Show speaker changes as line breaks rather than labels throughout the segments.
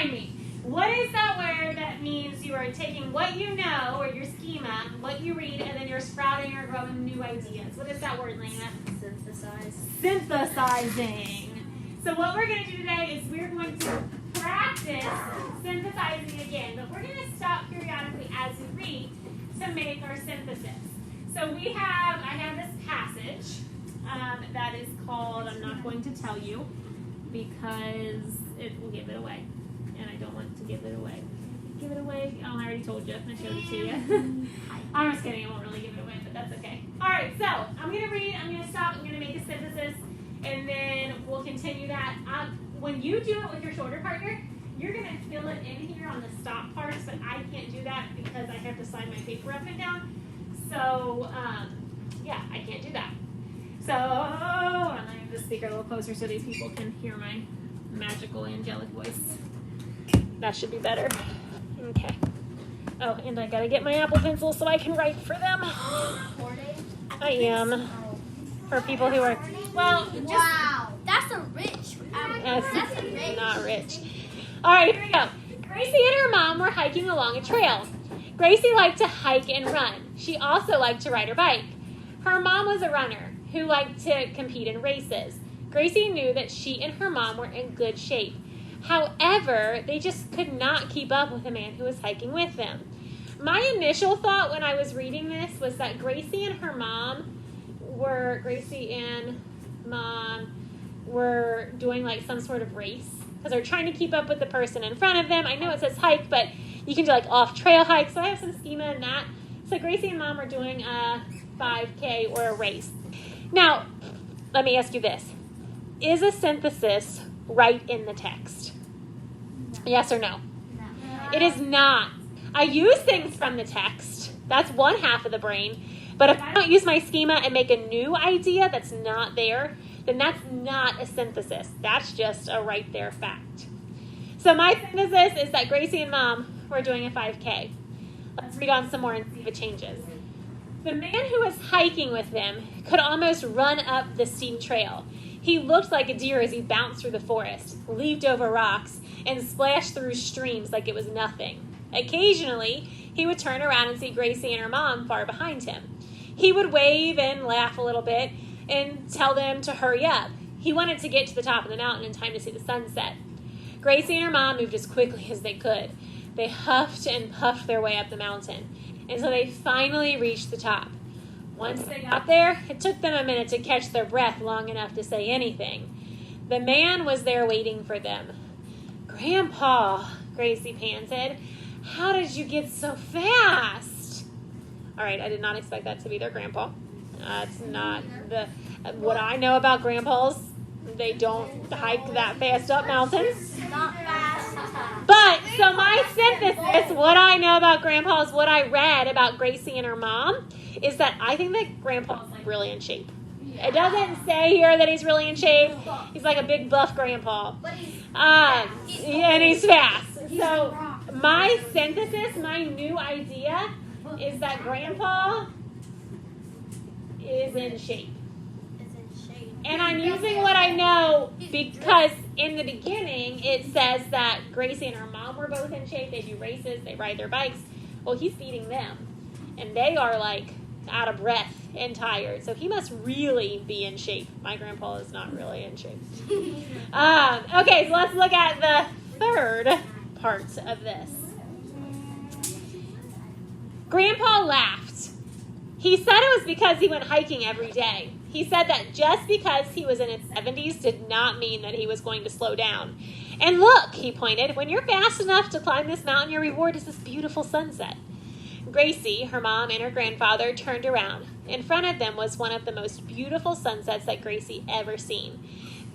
remind me. What is that word that means you are taking what you know, or your schema, what you read, and then you're sprouting or growing new ideas? What is that word, Lena?
Synthesize.
Synthesizing. So what we're going to do today is we're going to practice synthesizing again, but we're going to stop periodically as we read to make our synthesis. So I have this passage that is called, I'm not going to tell you because it will give it away, and I don't want to give it away. Give it away? Oh, I already told you. I showed it to you. I'm just kidding. I won't really give it away, but that's okay. All right, so I'm going to read. I'm going to stop. I'm going to make a synthesis, and then we'll continue that. When you do it with your shoulder partner, you're going to fill it in here on the stop parts, but I can't do that because I have to slide my paper up and down. So, yeah, I can't do that. So, I'm going to move the speaker a little closer so these people can hear my magical angelic voice. That should be better. Okay. Oh, and I gotta get my Apple Pencil so I can write for them. I am. For people who are, well,
Wow, that's a rich. That's a rich.
Not rich. All right, here we go. Gracie and her mom were hiking along a trail. Gracie liked to hike and run. She also liked to ride her bike. Her mom was a runner who liked to compete in races. Gracie knew that she and her mom were in good shape. However, they just could not keep up with the man who was hiking with them. My initial thought when I was reading this was that Gracie and mom were doing like some sort of race because they're trying to keep up with the person in front of them. I know it says hike, but you can do like off-trail hikes, so I have some schema in that. So Gracie and mom are doing a 5K or a race. Now, let me ask you this. Is a synthesis right in the text? Yes or no?
No.
It is not. I use things from the text. That's one half of the brain. But if I don't use my schema and make a new idea that's not there, then that's not a synthesis. That's just a right there fact. So my synthesis is that Gracie and mom were doing a 5K. Let's read on some more and see if it changes. The man who was hiking with them could almost run up the steep trail. He looked like a deer as he bounced through the forest, leaped over rocks, and splashed through streams like it was nothing. Occasionally, he would turn around and see Gracie and her mom far behind him. He would wave and laugh a little bit and tell them to hurry up. He wanted to get to the top of the mountain in time to see the sunset. Gracie and her mom moved as quickly as they could. They huffed and puffed their way up the mountain until they finally reached the top. Once they got there, it took them a minute to catch their breath long enough to say anything. The man was there waiting for them. "Grandpa," Gracie panted, "how did you get so fast?" All right, I did not expect that to be their grandpa. That's not what I know about grandpas. They don't hike that fast up mountains.
Not fast.
But, so my synthesis, what I know about grandpas, what I read about Gracie and her mom, is that I think that grandpa's like really in shape. It doesn't say here that he's really in shape. He's like a big buff grandpa. And he's fast. So my synthesis, my new idea is that grandpa is in shape. And I'm using what I know because in the beginning it says that Gracie and her mom were both in shape. They do races, they ride their bikes. Well, he's feeding them. And they are like out of breath and tired. So he must really be in shape. My grandpa is not really in shape. Okay, so let's look at the third part of this. Grandpa laughed. He said it was because he went hiking every day. He said that just because he was in his 70s did not mean that he was going to slow down. And look, he pointed, when you're fast enough to climb this mountain, your reward is this beautiful sunset. Gracie, her mom, and her grandfather turned around. In front of them was one of the most beautiful sunsets that Gracie ever seen.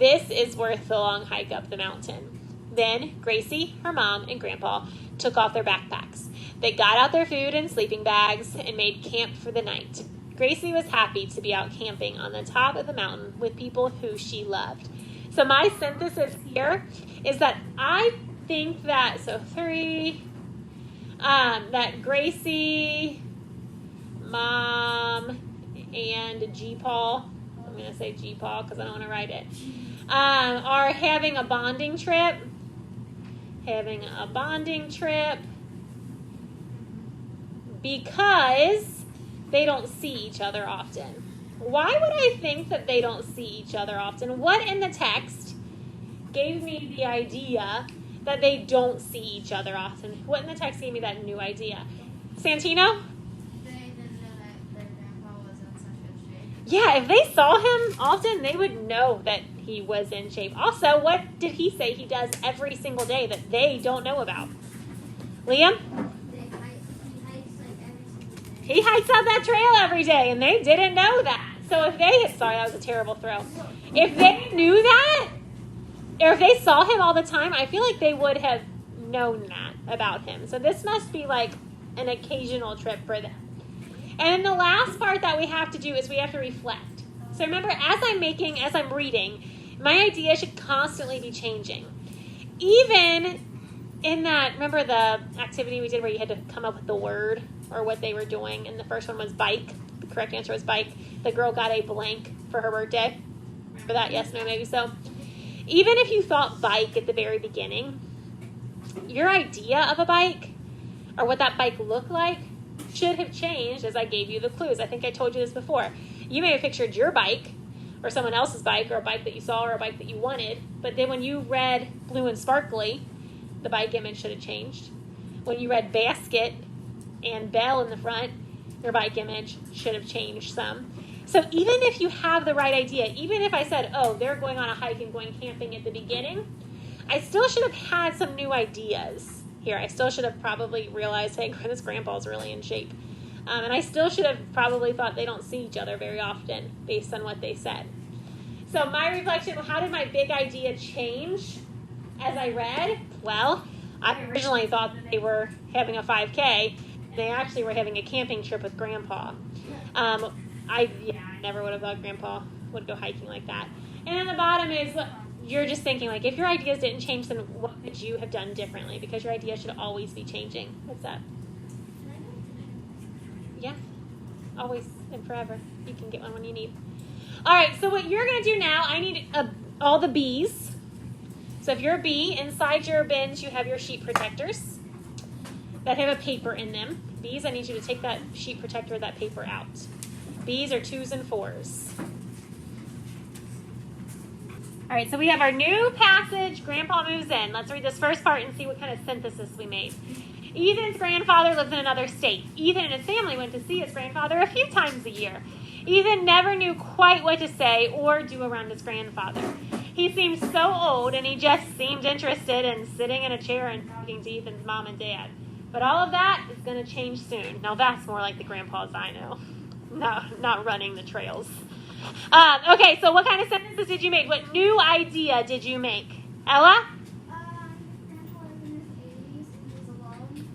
This is worth the long hike up the mountain. Then Gracie, her mom, and grandpa took off their backpacks. They got out their food and sleeping bags and made camp for the night. Gracie was happy to be out camping on the top of the mountain with people who she loved. So my synthesis here is that I think that, that Gracie, Mom, and G-Paul, I'm going to say G-Paul because I don't want to write it, are having a bonding trip. having a bonding trip because they don't see each other often. Why would I think that they don't see each other often? What in the text gave me the idea that they don't see each other often? What in the text gave me that new idea? Santino?
They didn't know that their grandpa was in such good shape.
Yeah, if they saw him often, they would know that he was in shape. Also, what did he say he does every single day that they don't know about? Liam?
He hikes like every single day.
He hikes out that trail every day, and they didn't know that. So if they had, sorry, that was a terrible throw. If they knew that, or if they saw him all the time, I feel like they would have known that about him. So this must be like an occasional trip for them. And the last part that we have to do is we have to reflect. So remember, as I'm reading, my idea should constantly be changing. Even in that, remember the activity we did where you had to come up with the word or what they were doing, and the first one was bike. The correct answer was bike. The girl got a blank for her birthday. Remember that? Yes, no, maybe so. Even if you thought bike at the very beginning, your idea of a bike or what that bike looked like should have changed as I gave you the clues. I think I told you this before. You may have pictured your bike or someone else's bike or a bike that you saw or a bike that you wanted, but then when you read blue and sparkly, the bike image should have changed. When you read basket and bell in the front, your bike image should have changed some. So even if you have the right idea, even if I said, oh, they're going on a hike and going camping at the beginning, I still should have had some new ideas here. I still should have probably realized, hey, this grandpa's really in shape. And I still should have probably thought they don't see each other very often based on what they said. So my reflection, how did my big idea change as I read? Well, I originally thought that they were having a 5K. They actually were having a camping trip with Grandpa. I never would have thought Grandpa would go hiking like that. And then the bottom is, you're just thinking, like, if your ideas didn't change, then what would you have done differently? Because your idea should always be changing. What's that? Yeah, always and forever. You can get one when you need. All right, so what you're going to do now, I need all the B's. So if you're a B, inside your bins you have your sheet protectors that have a paper in them. B's, I need you to take that sheet protector, that paper out. B's are 2s and 4s. All right, so we have our new passage. Grandpa moves in. Let's read this first part and see what kind of synthesis we made. Ethan's grandfather lives in another state. Ethan and his family went to see his grandfather a few times a year. Ethan never knew quite what to say or do around his grandfather. He seemed so old, and he just seemed interested in sitting in a chair and talking to Ethan's mom and dad. But all of that is going to change soon. Now that's more like the grandpas I know. Not running the trails. Okay, so what kind of sentences did you make? What new idea did you make? Ella?
Grandpa was in his 80s and he was alone.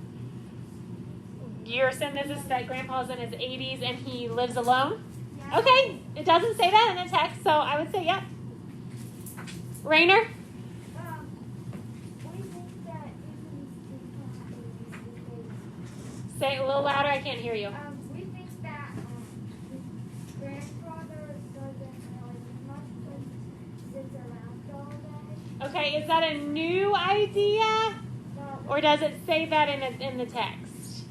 Your sentence is that Grandpa's in his 80s and he lives alone?
Yeah.
Okay, it doesn't say that in the text, so I would say yep. Rainer?
We think that Ethan's grandpa
Say it a little louder, I can't hear you.
we think that his grandfather doesn't really do much because he sits around all day.
Okay, is that a new idea?
But
Or does it say that in the text?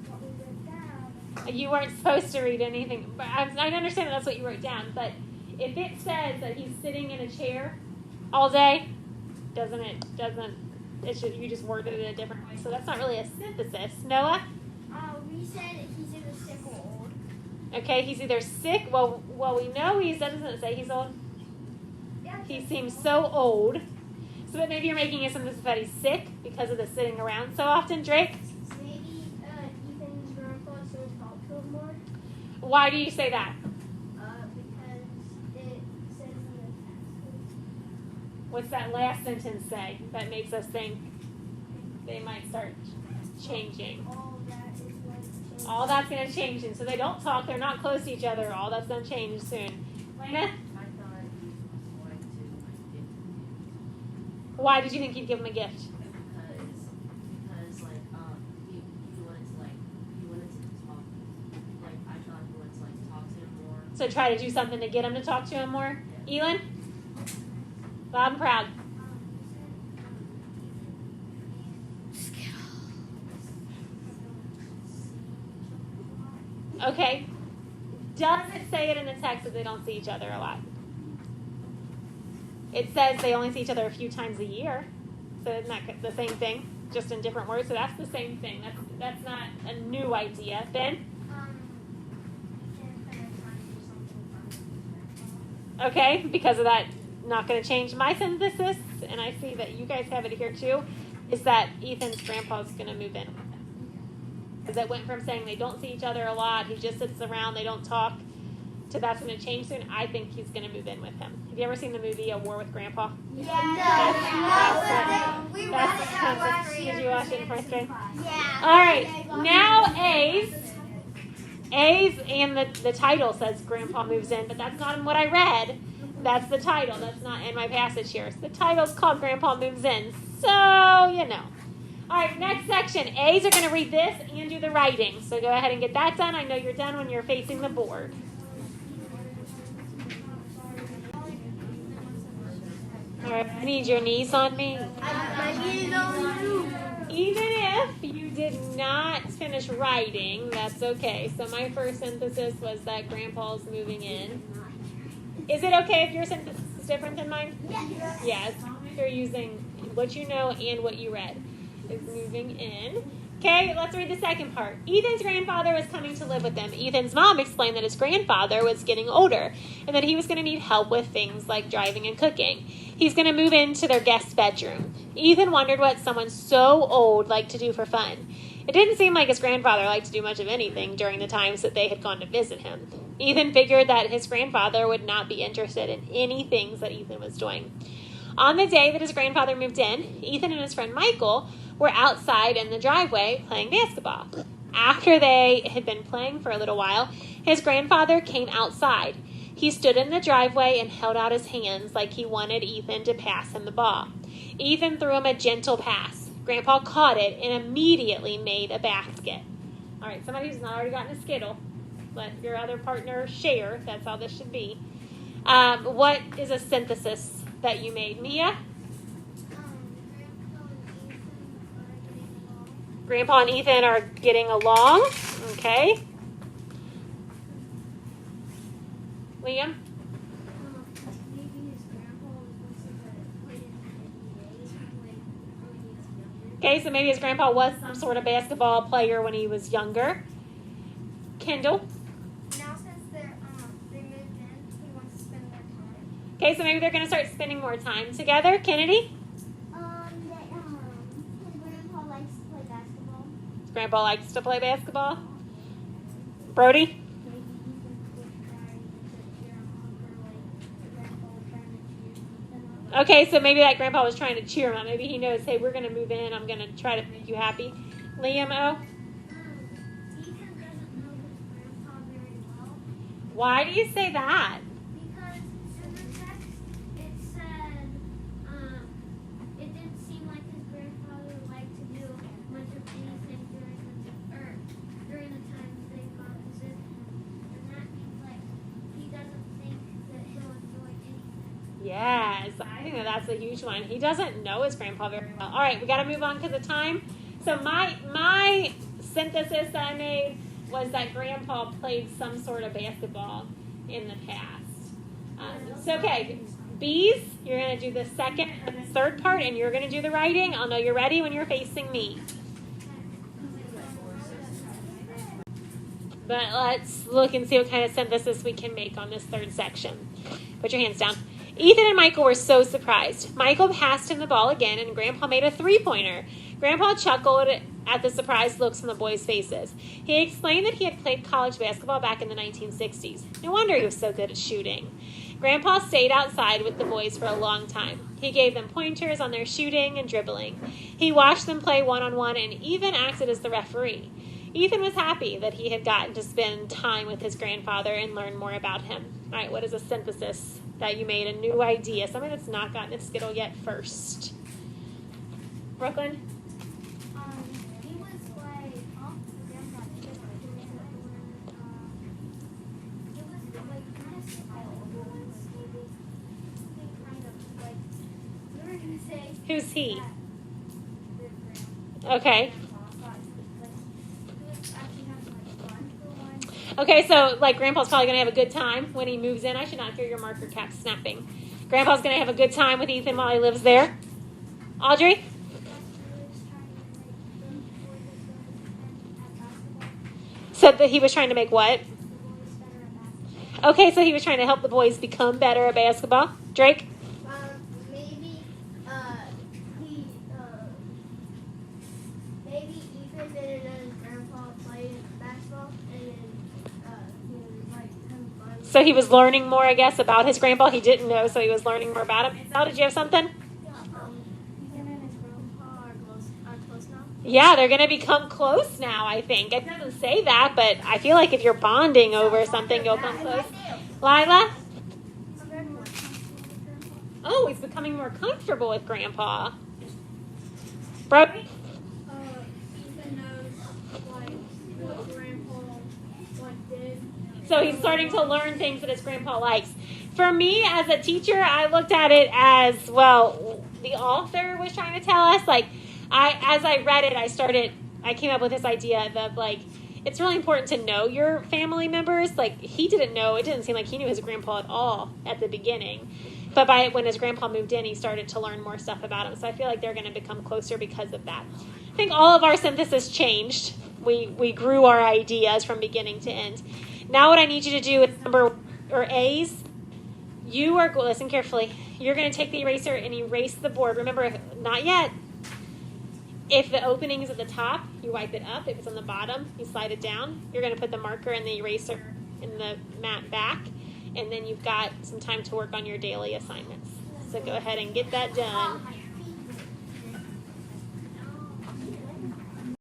what we wrote down.
You weren't supposed to read anything. But I understand that that's what you wrote down, but if it says that he's sitting in a chair all day, you just worded it a different way. So that's not really a synthesis. Noah?
We said he's either sick or old.
Okay, he's either sick. Well, we know that doesn't say he's old.
Yeah.
He seems so old. So but maybe you're making a synthesis that he's sick because of the sitting around so often. Drake?
Maybe Ethan's grandpa still talk to him more.
Why do you say that?
Because it says in the text.
What's that last sentence say that makes us think they might start changing? All that's going to change, and so they don't talk. They're not close to each other. All that's going to change soon. Lena?
I thought he was going to give him
Why did you think he'd give him a gift?
a gift because like he wanted to talk, like I thought he wanted to like talk to him more.
So try to do something to get him to talk to him more. Elin? Loud and proud. Okay. Does it say it in the text that they don't see each other a lot? It says they only see each other a few times a year. So isn't that the same thing? Just in different words. So that's the same thing. That's not a new idea. Ben? Okay, because of that, not going to change my synthesis, and I see that you guys have it here too, is that Ethan's grandpa is going to move in with him. Because it went from saying they don't see each other a lot, he just sits around, they don't talk, to that's going to change soon. I think he's going to move in with him. Have you ever seen the movie A War with Grandpa?
Yeah.
We read it last year. Did you watch it in first grade? Yeah. All right, now A's. A's and the title says Grandpa moves in, but that's not in what I read. That's the title. That's not in my passage here. So the title's called Grandpa Moves In. So, you know. All right, next section. A's are going to read this and do the writing. So go ahead and get that done. I know you're done when you're facing the board. All right, I need your knees on me.
My knees on you.
Even if you did not finish writing, that's okay. So my first synthesis was that Grandpa's moving in. Is it okay if your synthesis is different than mine?
Yes.
Yes. You're using what you know and what you read. Is moving in. Okay, let's read the second part. Ethan's grandfather was coming to live with them. Ethan's mom explained that his grandfather was getting older and that he was going to need help with things like driving and cooking. He's going to move into their guest bedroom. Ethan wondered what someone so old liked to do for fun. It didn't seem like his grandfather liked to do much of anything during the times that they had gone to visit him. Ethan figured that his grandfather would not be interested in any things that Ethan was doing. On the day that his grandfather moved in, Ethan and his friend Michael were outside in the driveway playing basketball. After they had been playing for a little while, his grandfather came outside. He stood in the driveway and held out his hands like he wanted Ethan to pass him the ball. Ethan threw him a gentle pass. Grandpa caught it and immediately made a basket. All right, somebody who's not already gotten a Skittle, let your other partner share. That's how this should be. What is a synthesis that you made, Mia? Grandpa and Ethan are getting along. Okay. Liam? Okay, so maybe his grandpa was some sort of basketball player when he was younger. Kendall?
Now since they moved in, he wants to spend more time.
Okay, so maybe they're going to start spending more time together. Kennedy?
His grandpa likes to play basketball.
Grandpa likes to play basketball. Brody? Okay, so maybe that grandpa was trying to cheer him up. Maybe he knows, hey, we're going to move in. I'm going to try to make you happy. Liam, O?
Ethan doesn't know his grandpa very well.
Why do you say that?
Because in the text it said it didn't seem like his grandfather liked to do much of anything during the time they got to visit him. And that means like he doesn't think that he'll enjoy anything.
Yes, I think that's a huge one. He doesn't know his grandpa very well. All right, we got to move on because of time. So my synthesis that I made was that grandpa played some sort of basketball in the past. So, okay, B's, you're going to do the second and the third part, and you're going to do the writing. I'll know you're ready when you're facing me. But let's look and see what kind of synthesis we can make on this third section. Put your hands down. Ethan and Michael were so surprised. Michael passed him the ball again, and Grandpa made a three-pointer. Grandpa chuckled at the surprised looks on the boys' faces. He explained that he had played college basketball back in the 1960s. No wonder he was so good at shooting. Grandpa stayed outside with the boys for a long time. He gave them pointers on their shooting and dribbling. He watched them play one-on-one and even acted as the referee. Ethan was happy that he had gotten to spend time with his grandfather and learn more about him. All right, what is a synthesis that you made, a new idea, something that's not gotten a Skittle yet first? Brooklyn?
He was like, it was like kind of maybe. Something kind of like
Who's he?
That
Okay.
grandpa thought he was actually having like fun for once.
Okay, so like Grandpa's probably gonna have a good time when he moves in. I should not hear your marker cap snapping. Grandpa's gonna have a good time with Ethan while he lives there. Audrey? Said that he was trying to make what? Okay, so he was trying to help the boys become better at basketball. Drake?
Maybe he maybe Ethan didn't know his grandpa played basketball, and he was like having fun.
So he was learning more, I guess, about his grandpa. He didn't know, so he was learning more about him. Now, did you have something?
Ethan and his grandpa are close now.
Yeah, they're going to become close now, I think. It doesn't say that, but I feel like if you're bonding over something, you'll come close. Lila? Oh, he's becoming more comfortable with Grandpa. Brody?
Ethan knows like what grandpa did.
So he's starting to learn things that his grandpa likes. For me, as a teacher, I looked at it as, well, the author was trying to tell us, like, as I read it, I came up with this idea of, like, it's really important to know your family members. Like, he didn't know, it didn't seem like he knew his grandpa at all at the beginning. But when his grandpa moved in, he started to learn more stuff about him. So I feel like they're going to become closer because of that. I think all of our synthesis changed. We grew our ideas from beginning to end. Now what I need you to do is A's. You are, listen carefully, you're going to take the eraser and erase the board. Remember, not yet. If the opening is at the top, you wipe it up. If it's on the bottom, you slide it down. You're going to put the marker and the eraser in the mat back. And then you've got some time to work on your daily assignments. So go ahead and get that done.